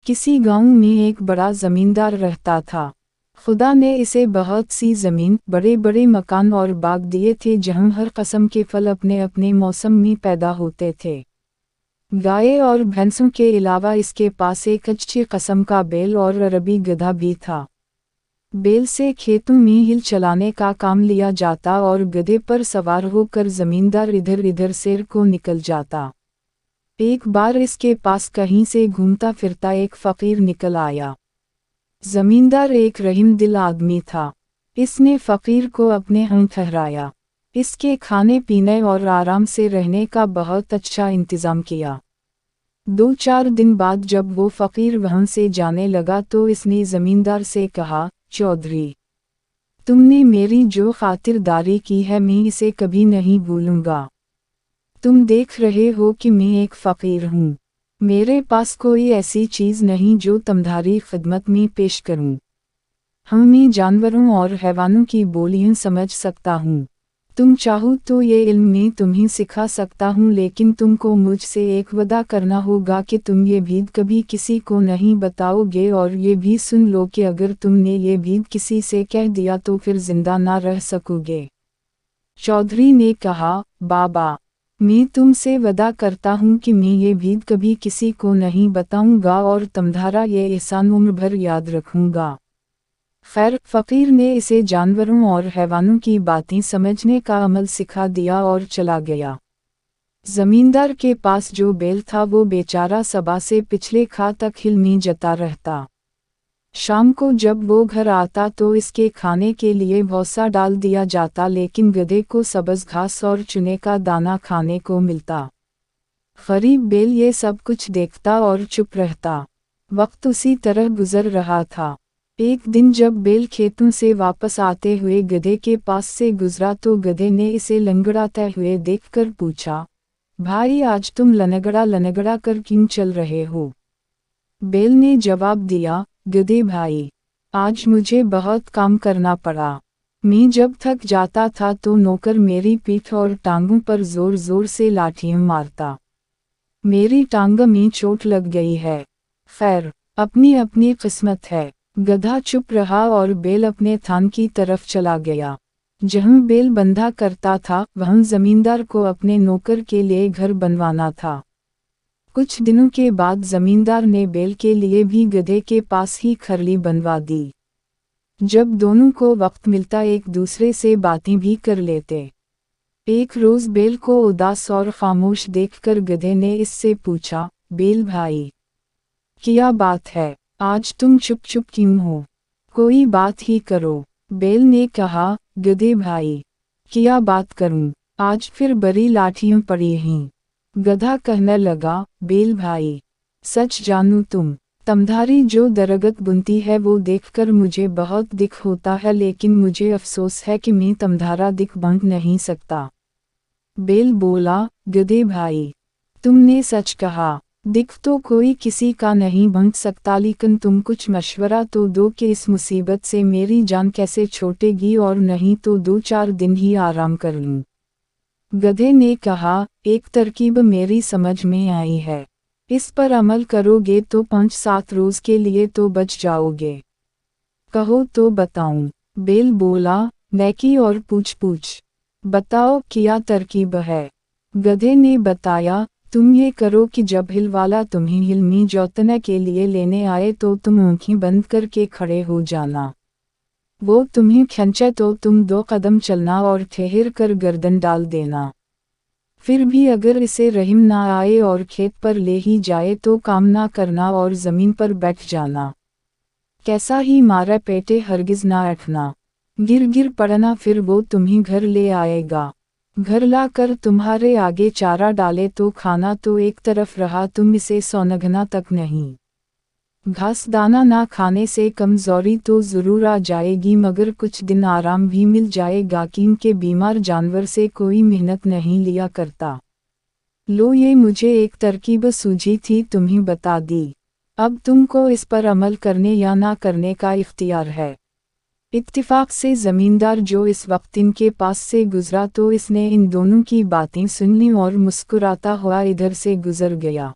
किसी गांव में एक बड़ा जमींदार रहता था। खुदा ने इसे बहुत सी ज़मीन, बड़े बड़े मकान और बाग दिए थे जहां हर किस्म के फल अपने अपने मौसम में पैदा होते थे। गाय और भैंसों के अलावा इसके पास एक अच्छी किस्म का बैल और अरबी गधा भी था। बैल से खेतों में हिल चलाने का काम लिया जाता और गधे पर सवार होकर जमींदार इधर इधर सैर को निकल जाता। एक बार इसके पास कहीं से घूमता फिरता एक फकीर निकल आया। जमींदार एक रहीम दिल आदमी था। इसने फकीर को अपने यहाँ ठहराया। इसके खाने पीने और आराम से रहने का बहुत अच्छा इंतज़ाम किया। 2-4 दिन बाद जब वो फकीर वहाँ से जाने लगा तो इसने जमींदार से कहा, चौधरी, तुमने मेरी जो खातिरदारी की है मैं इसे कभी नहीं भूलूंगा। तुम देख रहे हो कि मैं एक फ़कीर हूँ। मेरे पास कोई ऐसी चीज़ नहीं जो तुम्हारी खिदमत में पेश करूँ। मैं जानवरों और हैवानों की बोलियां समझ सकता हूँ। तुम चाहो तो ये इल्म मैं तुम्हें सिखा सकता हूँ, लेकिन तुमको मुझसे एक वादा करना होगा कि तुम ये भीद कभी किसी को नहीं बताओगे, और ये भी सुन लो कि अगर तुमने ये भीद किसी से कह दिया तो फिर जिंदा ना रह सकोगे। चौधरी ने कहा, बाबा, मैं तुमसे वादा करता हूँ कि मैं ये भीद कभी किसी को नहीं बताऊंगा और तुम्हारा ये एहसान उम्र भर याद रखूंगा। खैर, फ़कीर ने इसे जानवरों और हैवानों की बातें समझने का अमल सिखा दिया और चला गया। जमींदार के पास जो बैल था वो बेचारा सबा से पिछले खा तक हिल में जता रहता। शाम को जब वो घर आता तो इसके खाने के लिए भूसा डाल दिया जाता, लेकिन गधे को सब्ज़ घास और चुने का दाना खाने को मिलता। गरीब बैल ये सब कुछ देखता और चुप रहता। वक्त उसी तरह गुजर रहा था। एक दिन जब बैल खेतों से वापस आते हुए गधे के पास से गुजरा तो गधे ने इसे लंगड़ाते हुए देखकर पूछा, भाई, आज तुम लनगड़ा लनगड़ा कर क्यों चल रहे हो? बैल ने जवाब दिया, गधे भाई, आज मुझे बहुत काम करना पड़ा। मैं जब थक जाता था तो नौकर मेरी पीठ और टांगों पर जोर जोर से लाठियां मारता। मेरी टांग में चोट लग गई है। खैर, अपनी अपनी किस्मत है। गधा चुप रहा और बैल अपने थान की तरफ चला गया। जहां बैल बंधा करता था वहां जमींदार को अपने नौकर के लिए घर बनवाना था। कुछ दिनों के बाद जमींदार ने बैल के लिए भी गधे के पास ही खरली बनवा दी। जब दोनों को वक्त मिलता एक दूसरे से बातें भी कर लेते। एक रोज बैल को उदास और खामोश देखकर गधे ने इससे पूछा, बैल भाई, क्या बात है, आज तुम चुप चुप क्यों हो? कोई बात ही करो। बैल ने कहा, गधे भाई, क्या बात करूं, आज फिर बड़ी लाठियां पड़ी हैं। गधा कहने लगा, बैल भाई, सच जानूं तुम्हारी जो दरगत बुनती है वो देखकर मुझे बहुत दुख होता है, लेकिन मुझे अफसोस है कि मैं तुम्हारा दुख बांट नहीं सकता। बैल बोला, गधे भाई, तुमने सच कहा। दुख तो कोई किसी का नहीं बांट सकता, लेकिन तुम कुछ मशवरा तो दो कि इस मुसीबत से मेरी जान कैसे छूटेगी, और नहीं तो 2-4 दिन ही आराम कर लूं। गधे ने कहा, एक तरकीब मेरी समझ में आई है। इस पर अमल करोगे तो 5-7 रोज के लिए तो बच जाओगे। कहो तो बताऊं? बैल बोला, नेकी और पूछ बताओ क्या तरकीब है। गधे ने बताया, तुम ये करो कि जब हिल वाला तुम्हें हिल में जोतने के लिए लेने आए तो तुम आंखें बंद करके खड़े हो जाना। वो तुम्हें खींचे तो तुम 2 कदम चलना और ठहर कर गर्दन डाल देना। फिर भी अगर इसे रहीम ना आए और खेत पर ले ही जाए तो काम ना करना और ज़मीन पर बैठ जाना। कैसा ही मारे पेटे हरगिज ना उठना। गिर पड़ना, फिर वो तुम्हें घर ले आएगा। घर लाकर तुम्हारे आगे चारा डाले तो खाना तो एक तरफ रहा, तुम इसे सौंधना तक नहीं। घास दाना ना खाने से कमजोरी तो ज़रूर आ जाएगी, मगर कुछ दिन आराम भी मिल जाएगा, क्योंकि बीमार जानवर से कोई मेहनत नहीं लिया करता। लो, ये मुझे एक तरकीब सूझी थी, तुम्हें बता दी। अब तुमको इस पर अमल करने या ना करने का इख्तियार है। इत्तिफाक से ज़मींदार जो इस वक्त इनके पास से गुजरा तो इसने इन दोनों की बातें सुन ली और मुस्कुराता हुआ इधर से गुजर गया।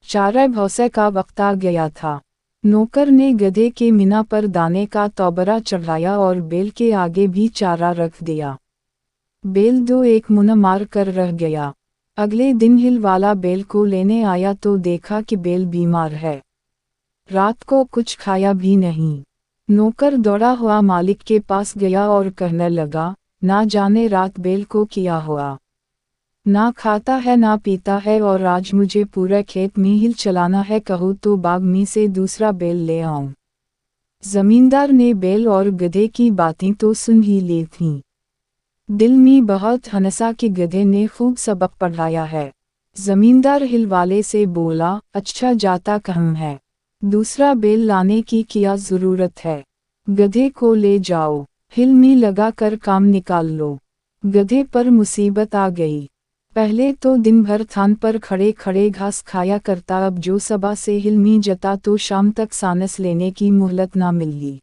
चारा भौसे का वक्त आ गया था। नौकर ने गधे के मिना पर दाने का तोबरा चढ़ाया और बैल के आगे भी चारा रख दिया। बैल दो एक मुना मार कर रह गया। अगले दिन हिल वाला बैल को लेने आया तो देखा कि बैल बीमार है, रात को कुछ खाया भी नहीं। नौकर दौड़ा हुआ मालिक के पास गया और कहने लगा, ना जाने रात बैल को क्या हुआ, ना खाता है ना पीता है और आज मुझे पूरे खेत में हिल चलाना है, कहूँ तो बाग में से दूसरा बैल ले आऊं। जमींदार ने बैल और गधे की बातें तो सुन ही ली थीं। दिल में बहुत हंसा कि गधे ने खूब सबक पढ़ाया है। जमींदार हिल वाले से बोला, अच्छा जाता कहाँ है, दूसरा बैल लाने की क्या ज़रूरत है, गधे को ले जाओ, हिल में लगा कर काम निकाल लो। गधे पर मुसीबत आ गई। पहले तो दिन भर थान पर खड़े खड़े घास खाया करता, अब जो सबा से हिल में जता तो शाम तक सांस लेने की मोहलत ना मिली।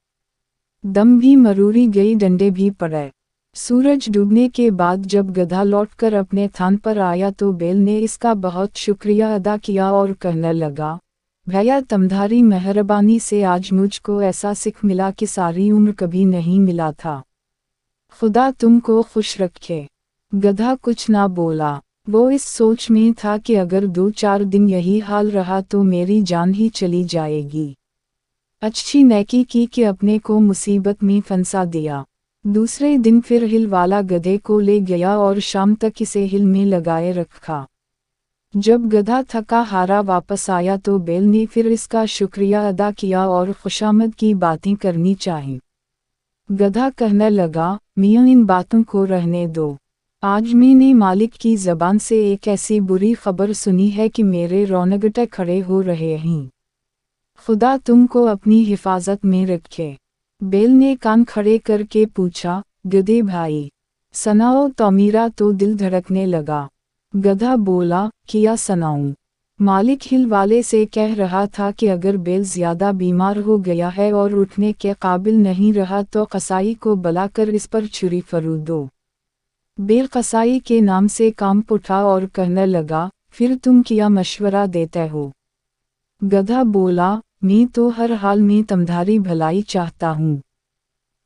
दम भी मरूरी गई, डंडे भी पड़े। सूरज डूबने के बाद जब गधा लौटकर अपने थान पर आया तो बैल ने इसका बहुत शुक्रिया अदा किया और कहने लगा, भैया तुम्हारी मेहरबानी से आज मुझको ऐसा सीख मिला कि सारी उम्र कभी नहीं मिला था। खुदा तुमको खुश रखे। गधा कुछ ना बोला। वो इस सोच में था कि अगर 2-4 दिन यही हाल रहा तो मेरी जान ही चली जाएगी। अच्छी नेकी की कि अपने को मुसीबत में फंसा दिया। दूसरे दिन फिर हिल वाला गधे को ले गया और शाम तक इसे हिल में लगाए रखा। जब गधा थका हारा वापस आया तो बैल ने फिर इसका शुक्रिया अदा किया और खुशामद की बातें करनी चाहिए। गधा कहने लगा, मियाँ इन बातों को रहने दो, आज मैंने मालिक की ज़बान से एक ऐसी बुरी खबर सुनी है कि मेरे रोंगटे खड़े हो रहे हैं। खुदा तुमको अपनी हिफाजत में रखे। बैल ने कान खड़े करके पूछा, गधे भाई सुनाओ तो। मेरा तो दिल धड़कने लगा। गधा बोला, क्या सुनाऊं? मालिक हिल वाले से कह रहा था कि अगर बैल ज़्यादा बीमार हो गया है और उठने के काबिल नहीं रहा तो कसाई को बुलाकर इस पर छुरी फरू दो। बैल कसाई के नाम से काम उठा और कहने लगा, फिर तुम क्या मशवरा देते हो? गधा बोला, मैं तो हर हाल में तुम्हारी भलाई चाहता हूँ।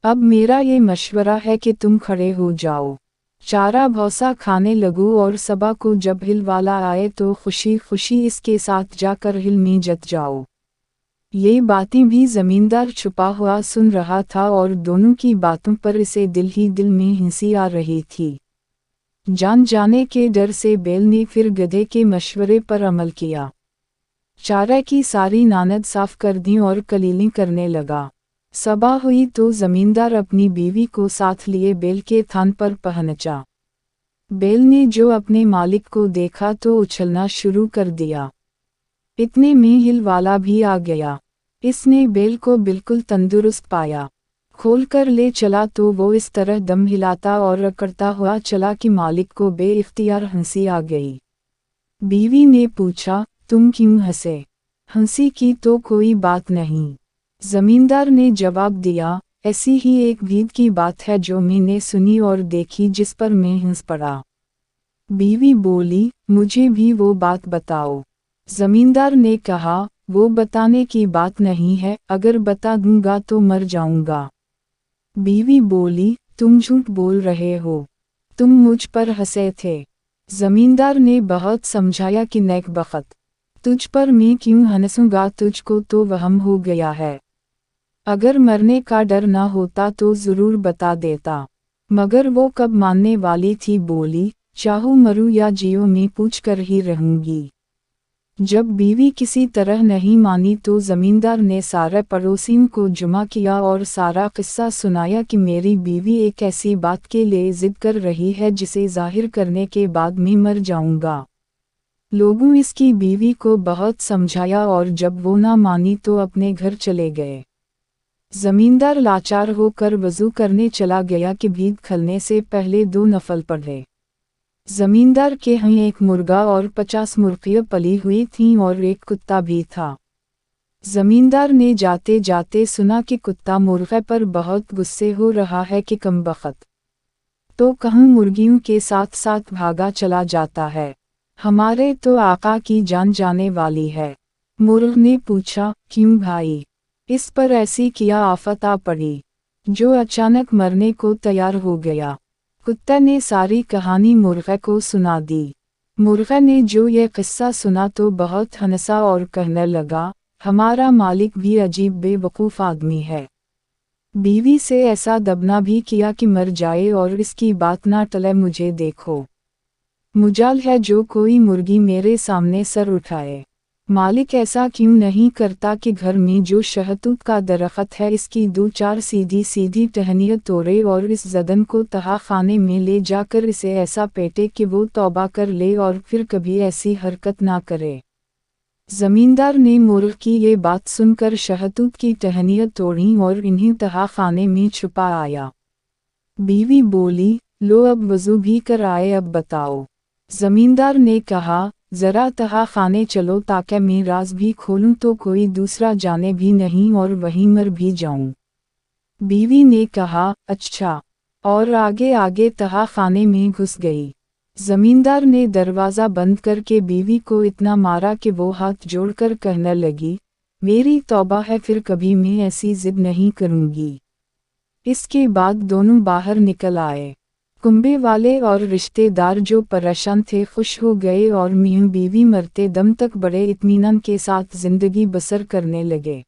अब मेरा ये मशवरा है कि तुम खड़े हो जाओ, चारा भौसा खाने लगो और सबा को जब हिल वाला आए तो खुशी खुशी इसके साथ जाकर हिल में जत जाओ। ये बातें भी जमींदार छुपा हुआ सुन रहा था और दोनों की बातों पर इसे दिल ही दिल में हंसी आ रही थी। जान जाने के डर से बैल ने फिर गधे के मशवरे पर अमल किया। चारे की सारी नानद साफ कर दी और कलीलिंग करने लगा। सबा हुई तो जमींदार अपनी बीवी को साथ लिए बैल के थान पर पहुंचा। बैल ने जो अपने मालिक को देखा तो उछलना शुरू कर दिया। इतने में हिल वाला भी आ गया। इसने बैल को बिल्कुल तंदुरुस्त पाया। खोलकर ले चला तो वो इस तरह दम हिलाता और रगड़ता हुआ चला कि मालिक को बेइख्तियार हंसी आ गई। बीवी ने पूछा, तुम क्यों हंसे? हंसी की तो कोई बात नहीं। जमींदार ने जवाब दिया, ऐसी ही एक भीद की बात है जो मैंने सुनी और देखी जिस पर मैं हंस पड़ा। बीवी बोली, मुझे भी वो बात बताओ। जमींदार ने कहा, वो बताने की बात नहीं है, अगर बता दूंगा तो मर जाऊंगा। बीवी बोली, तुम झूठ बोल रहे हो, तुम मुझ पर हंसे थे। जमींदार ने बहुत समझाया कि नेक बख्त, तुझ पर मैं क्यों हंसूंगा, तुझको तो वहम हो गया है। अगर मरने का डर ना होता तो ज़रूर बता देता। मगर वो कब मानने वाली थी, बोली, चाहूँ मरूँ या जियो मैं पूछ कर ही रहूँगी। जब बीवी किसी तरह नहीं मानी तो ज़मींदार ने सारे पड़ोसियों को जमा किया और सारा किस्सा सुनाया कि मेरी बीवी एक ऐसी बात के लिए ज़िद कर रही है जिसे ज़ाहिर करने के बाद मैं मर जाऊँगा। लोगों इसकी बीवी को बहुत समझाया और जब वो ना मानी तो अपने घर चले गए। जमींदार लाचार होकर वज़ू करने चला गया कि भीद खलने से पहले 2 नफल पढ़े। जमींदार के यहाँ एक मुर्गा और 50 मुर्गियाँ पली हुई थीं और एक कुत्ता भी था। जमींदार ने जाते जाते सुना कि कुत्ता मुर्गे पर बहुत गुस्से हो रहा है कि कमबख्त, तो कहूँ मुर्गियों के साथ साथ भागा चला जाता है। हमारे तो आका की जान जाने वाली है। मुर्ग ने पूछा, क्यों भाई? इस पर ऐसी क्या आफत आ पड़ी जो अचानक मरने को तैयार हो गया? कुत्ते ने सारी कहानी मुर्गे को सुना दी। मुर्गे ने जो ये किस्सा सुना तो बहुत हंसा और कहने लगा, हमारा मालिक भी अजीब बेवकूफ़ आदमी है। बीवी से ऐसा दबना भी किया कि मर जाए और इसकी बात ना टले। मुझे देखो, मुजाल है जो कोई मुर्गी मेरे सामने सर उठाए। मालिक ऐसा क्यों नहीं करता कि घर में जो शहतूत का दरख्त है इसकी दो चार सीधी सीधी टहनियाँ तोड़े और इस जदन को तहा खाने में ले जाकर इसे ऐसा पेटे कि वो तौबा कर ले और फिर कभी ऐसी हरकत ना करे। जमींदार ने मुर्ग की ये बात सुनकर शहतूत की टहनियाँ तोड़ी और इन्हें तहा खाने में छुपा आया। बीवी बोली, लो अब वज़ू भी कर आए, अब बताओ। जमींदार ने कहा, ज़रा तहा खाने चलो ताकि मैं राज भी खोलूं तो कोई दूसरा जाने भी नहीं और वहीं मर भी जाऊं। बीवी ने कहा, अच्छा, और आगे आगे तहा खाने में घुस गई। जमींदार ने दरवाज़ा बंद करके बीवी को इतना मारा कि वो हाथ जोड़कर कहने लगी, मेरी तौबा है, फिर कभी मैं ऐसी जिद नहीं करूंगी। इसके बाद दोनों बाहर निकल आए। कुंबे वाले और रिश्तेदार जो परेशान थे खुश हो गए और मियां बीवी मरते दम तक बड़े इत्मीनान के साथ जिंदगी बसर करने लगे।